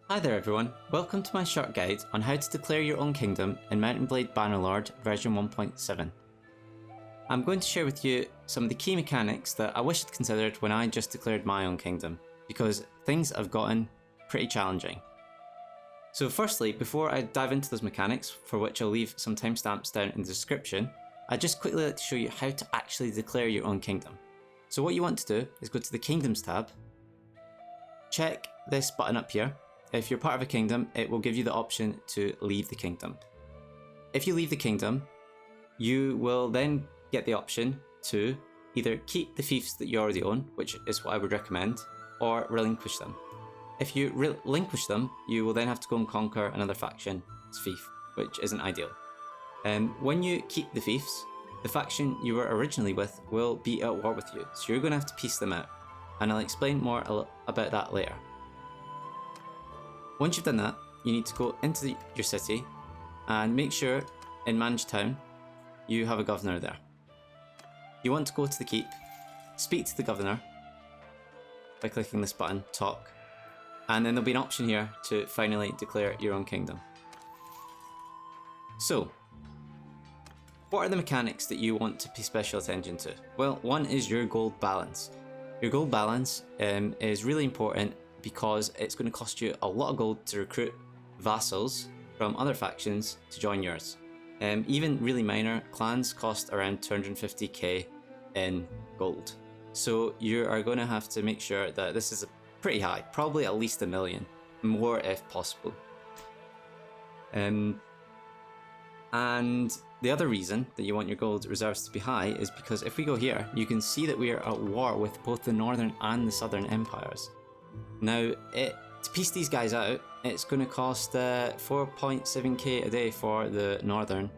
Hi there everyone, welcome to my short guide on how to declare your own kingdom in Mount and Blade Bannerlord version 1.7. I'm going to share with you some of the key mechanics that I wish I'd considered when I just declared my own kingdom, because things have gotten pretty challenging. So firstly, before I dive into those mechanics, for which I'll leave some timestamps down in the description, I'd just quickly like to show you how to actually declare your own kingdom. So what you want to do is go to the Kingdoms tab, check this button up here. If you're part of a kingdom, it will give you the option to leave the kingdom. If you leave the kingdom, you will then get the option to either keep the fiefs that you already own, which is what I would recommend, or relinquish them. If you relinquish them, you will then have to go and conquer another faction's fief, which isn't ideal. When you keep the fiefs, the faction you were originally with will be at war with you, so you're going to have to piece them out, and I'll explain more about that later. Once you've done that, you need to go into your city and make sure in Manage Town you have a governor there. You want to go to the keep, speak to the governor by clicking this button, talk, and then there'll be an option here to finally declare your own kingdom. So, what are the mechanics that you want to pay special attention to? Well, one is your gold balance. Your gold balance is really important because it's going to cost you a lot of gold to recruit vassals from other factions to join yours. Even really minor clans cost around 250k in gold. So you are going to have to make sure that this is pretty high, probably at least 1 million, more if possible. And the other reason that you want your gold reserves to be high is because if we go here, you can see that we are at war with both the Northern and the Southern empires. Now, to piece these guys out, it's going to cost 4.7k a day for the Northern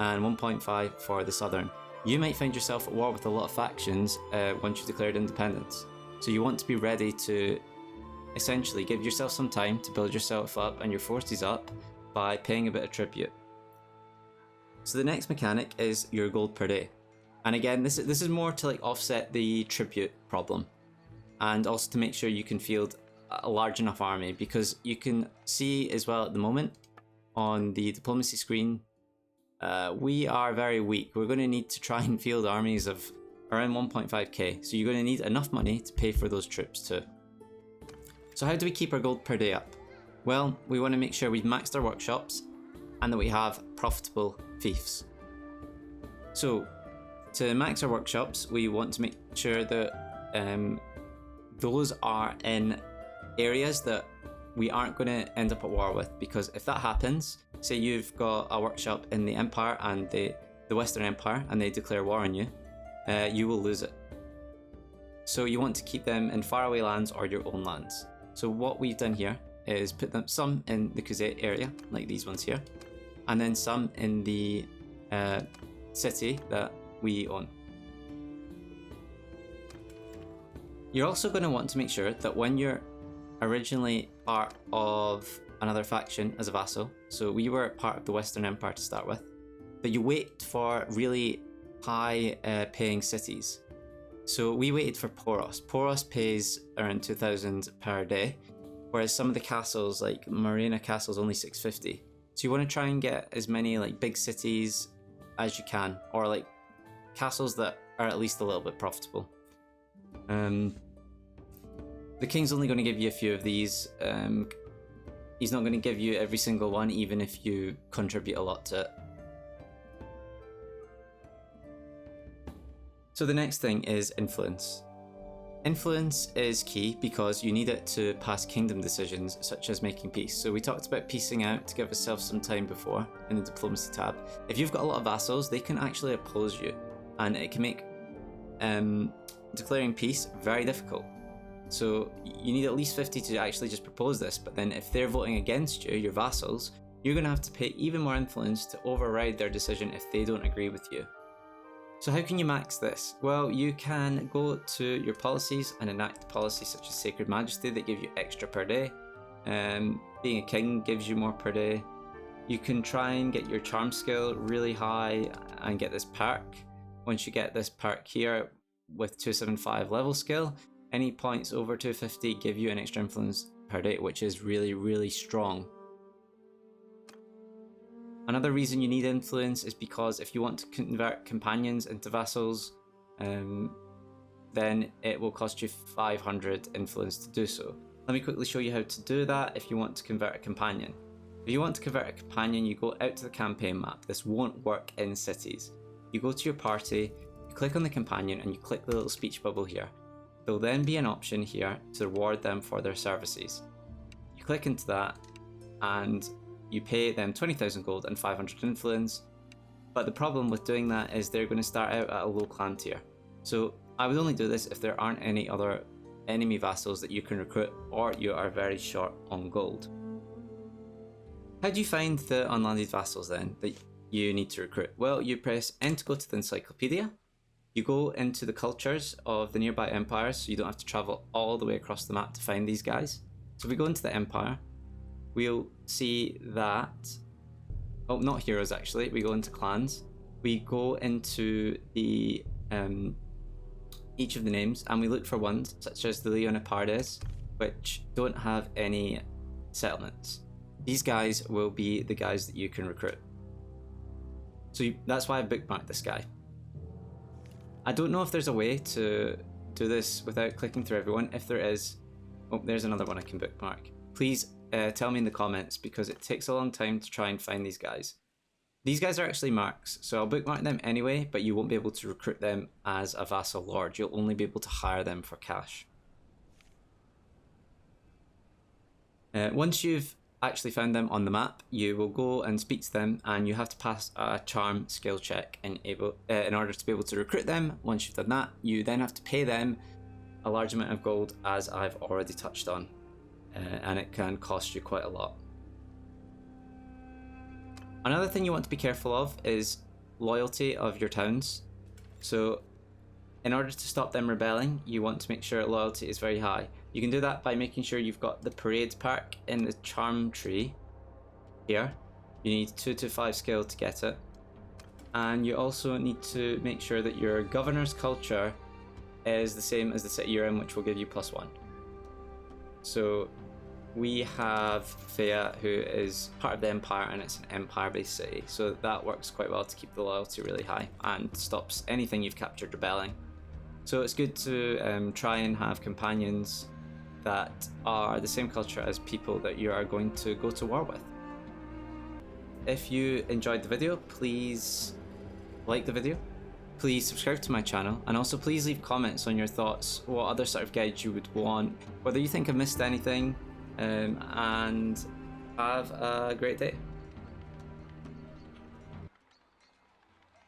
and 1.5 for the Southern. You might find yourself at war with a lot of factions once you've declared independence. So you want to be ready to essentially give yourself some time to build yourself up and your forces up by paying a bit of tribute. So the next mechanic is your gold per day. And again, this is more to like offset the tribute problem, and also to make sure you can field a large enough army, because you can see as well at the moment on the diplomacy screen, we are very weak. We're going to need to try and field armies of around 1.5k, so you're going to need enough money to pay for those troops too. So how do we keep our gold per day up? Well, we want to make sure we've maxed our workshops and that we have profitable fiefs. So to max our workshops, we want to make sure that those are in areas that we aren't going to end up at war with, because if that happens, say you've got a workshop in the Empire and the Western Empire and they declare war on you, you will lose it. So you want to keep them in faraway lands or your own lands. So what we've done here is put them some in the Crusade area, like these ones here, and then some in the city that we own. You're also going to want to make sure that when you're originally part of another faction as a vassal, so we were part of the Western Empire to start with, that you wait for really high paying cities. So we waited for Poros. Poros pays around 2,000 per day, whereas some of the castles, like Marina Castle, is only 650. So you want to try and get as many like big cities as you can, or like castles that are at least a little bit profitable. The king's only going to give you a few of these. He's not going to give you every single one, even if you contribute a lot to it. So the next thing is influence. Influence is key because you need it to pass kingdom decisions such as making peace. So we talked about piecing out to give ourselves some time before in the diplomacy tab. If you've got a lot of vassals, they can actually oppose you, and it can make declaring peace very difficult. So you need at least 50 to actually just propose this, but then if they're voting against you, your vassals, you're going to have to pay even more influence to override their decision if they don't agree with you. So how can you max this? Well, you can go to your policies and enact policies such as Sacred Majesty that give you extra per day. Being a king gives you more per day. You can try and get your charm skill really high and get this perk. Once you get this perk here with 275 level skill, any points over 250 give you an extra influence per day, which is really, really strong. Another reason you need influence is because if you want to convert companions into vassals, then it will cost you 500 influence to do so. Let me quickly show you how to do that if you want to convert a companion. If you want to convert a companion, you go out to the campaign map. This won't work in cities. You go to your party, you click on the companion, and you click the little speech bubble here. There'll then be an option here to reward them for their services. You click into that, and you pay them 20,000 gold and 500 influence. But the problem with doing that is they're going to start out at a low clan tier. So I would only do this if there aren't any other enemy vassals that you can recruit, or you are very short on gold. How do you find the unlanded vassals then that you need to recruit? Well, you press N to go to the encyclopedia. You go into the cultures of the nearby empires, so you don't have to travel all the way across the map to find these guys. So if we go into the empire, we'll see that, oh, not heroes actually, we go into clans. We go into the each of the names, and we look for ones such as the Leonepardes, which don't have any settlements. These guys will be the guys that you can recruit. So that's why I bookmarked this guy. I don't know if there's a way to do this without clicking through everyone. If there is, oh, there's another one I can bookmark. Please tell me in the comments, because it takes a long time to try and find these guys. These guys are actually Mercs, so I'll bookmark them anyway, but you won't be able to recruit them as a vassal lord. You'll only be able to hire them for cash. Once you've actually found them on the map, you will go and speak to them, and you have to pass a charm skill check in order to be able to recruit them. Once you've done that, you then have to pay them a large amount of gold, as I've already touched on, and it can cost you quite a lot. Another thing you want to be careful of is loyalty of your towns. So in order to stop them rebelling, you want to make sure loyalty is very high. You can do that by making sure you've got the parade perk in the charm tree here. You need 2 to 5 skill to get it. And you also need to make sure that your governor's culture is the same as the city you're in, which will give you +1. So we have Thea, who is part of the Empire, and it's an Empire-based city, so that works quite well to keep the loyalty really high and stops anything you've captured rebelling. So it's good to try and have companions that are the same culture as people that you are going to go to war with. If you enjoyed the video, please like the video, please subscribe to my channel, and also please leave comments on your thoughts, what other sort of guides you would want, whether you think I've missed anything, and have a great day.